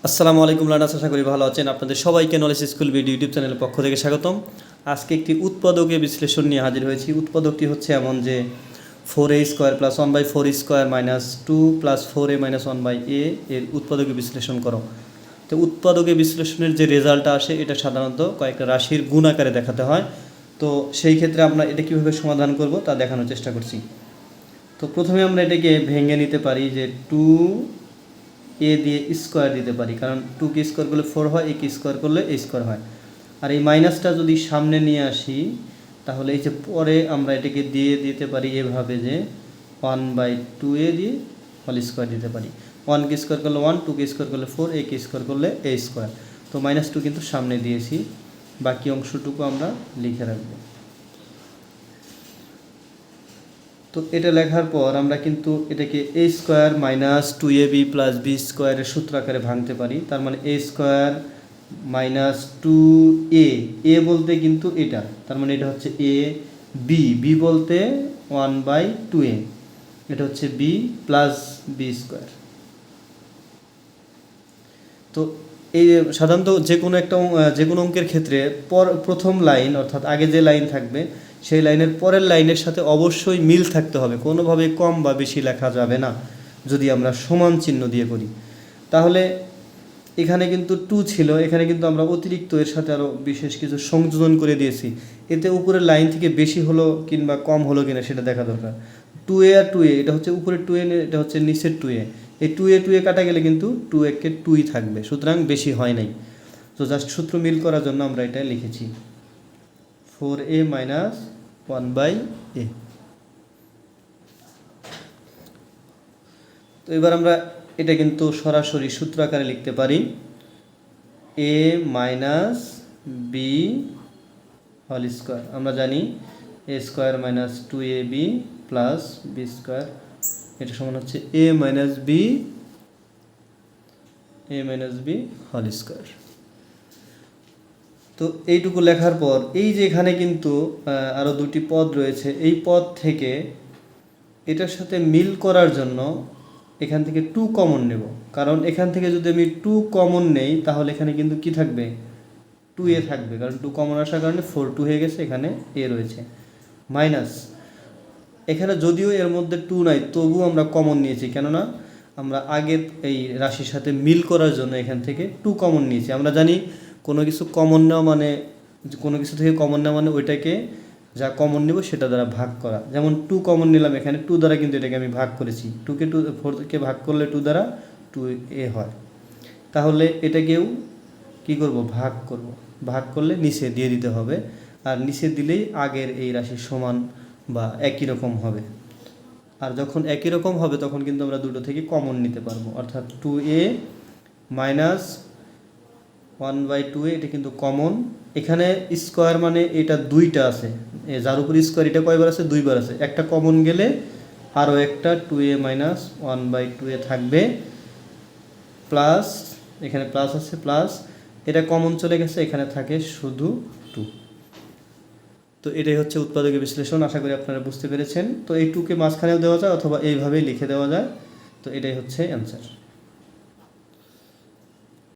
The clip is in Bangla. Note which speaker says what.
Speaker 1: আসসালামু আলাইকুম লার্নার্স, আশা করি ভালো আছেন। আপনাদের সবাইকে নলেজ স্কুল ভিডিও ইউটিউব চ্যানেলের পক্ষ থেকে স্বাগতম। আজকে একটি উৎপাদকের বিশ্লেষণ নিয়ে হাজির হয়েছি। উৎপাদকটি হচ্ছে এমন যে 4a² + 1/4² - 2 + 4a - 1/a এর উৎপাদকের বিশ্লেষণ করো। তো উৎপাদকের বিশ্লেষণের যে রেজাল্টটা আসে এটা সাধারণত কয়েকটা রাশির গুণ আকারে দেখাতে হয়। তো সেই ক্ষেত্রে আমরা এটা কীভাবে সমাধান করব তা দেখানোর চেষ্টা করছি। তো প্রথমে আমরা এটাকে ভেঙে নিতে পারি যে 2a দিয়ে স্কোয়ার দিতে পারি, কারণ 2কে স্কোয়ার করলে 4 হয়, একে স্কোয়ার করলে a² হয়। আর এই মাইনাসটা যদি সামনে নিয়ে আসি তাহলে এই যে পরে আমরা এটাকে দিয়ে দিতে পারি এভাবে যে 1/2a দিয়ে হোল² দিতে পারি। 1কে স্কোয়ার করলে 1, 2কে স্কোয়ার করলে 4, একে স্কোয়ার করলে a²। তো -2 কিন্তু সামনে দিয়েছি, বাকি অংশটুকু আমরা লিখে রাখবো। তো এটা লেখার পর আমরা কিন্তু এটাকে a² - 2ab + b² এর সূত্র আকারে ভাঙতে পারি। তার মানে a² - 2a, a বলতে কিন্তু এটা, তার মানে এটা হচ্ছে a, b, b বলতে 1/2a, এটা হচ্ছে b + b²। তো এই সাধারণত যে কোনো অঙ্কের ক্ষেত্রে প্রথম লাইন অর্থাৎ আগে যে লাইন থাকবে সেই লাইনের পরের লাইনের সাথে অবশ্যই মিল থাকতে হবে, কোনোভাবে কম বা বেশি লেখা যাবে না যদি আমরা সমান চিহ্ন দিয়ে করি। তাহলে এখানে কিন্তু 2 ছিল, এখানে কিন্তু আমরা অতিরিক্ত এর সাথে আরও বিশেষ কিছু সংযোজন করে দিয়েছি। এতে উপরের লাইন থেকে বেশি হলো কিংবা কম হলো কিনা সেটা দেখা দরকার। 2a আর 2a, এটা হচ্ছে উপরের 2a, এটা হচ্ছে নিচের 2a। এই 2a কাটা গেলে কিন্তু 2a 2ই থাকবে, সুতরাং বেশি হয় নাই। তো জাস্ট সূত্র মিল করার জন্য আমরা এটা লিখেছি 4a - 1/a। তো এবার আমরা এটা কিন্তু সরাসরি সূত্র আকারে লিখতে পারি a - b হোল²। আমরা জানি a² - 2ab + b², এটা সমান হচ্ছে a - b হোল²। তো এইটুকু লেখার পর এই যে এখানে কিন্তু আরও দুটি পদ রয়েছে, এই পদ থেকে এটার সাথে মিল করার জন্য এখান থেকে 2 কমন নেব, কারণ এখান থেকে যদি আমি 2 কমন নেই তাহলে এখানে কিন্তু কি থাকবে, 2a থাকবে, কারণ 2 কমন আসার কারণে 4 হয়ে গেছে, এখানে a রয়েছে। মাইনাস এখানে যদিও এর মধ্যে 2 নাই তবুও আমরা কমন নিয়েছি, কেননা আমরা আগের এই রাশির সাথে মিল করার জন্য এখান থেকে 2 কমন নিয়েছি। আমরা জানি কোনো কিছু কমন নেওয়া মানে, কোনো কিছু থেকে কমন নেওয়া মানে ওইটাকে যা কমন নেব সেটা দ্বারা ভাগ করা। যেমন 2 কমন নিলাম, এখানে 2 দ্বারা কিন্তু এটাকে আমি ভাগ করেছি, 4কে ভাগ করলে 2 দ্বারা 2a হয়। তাহলে এটাকেও কি করব, ভাগ করব। ভাগ করলে নিচে দিয়ে দিতে হবে, আর নিচে দিলেই আগের এই রাশির সমান বা একই রকম হবে। আর যখন একই রকম হবে তখন কিন্তু আমরা দুটো থেকে কমন নিতে পারবো, অর্থাৎ 2a - 1/2a, এটা কিন্তু কমন। এখানে স্কোয়ার মানে এটা 2টা আছে, যার উপর স্কোয়ার এটা কয়বার আছে, 2বার আছে, একটা কমন গেলে আরও একটা 2a - 1/2a থাকবে, প্লাস এখানে প্লাস আছে, প্লাস এটা কমন চলে গেছে, এখানে থাকে শুধু 2। তো এটাই হচ্ছে উৎপাদকের বিশ্লেষণ। আশা করি আপনারা বুঝতে পেরেছেন। তো এই 2কে মাঝখানেও দেওয়া যায় অথবা এইভাবেই লিখে দেওয়া যায়। তো এটাই হচ্ছে অ্যান্সার।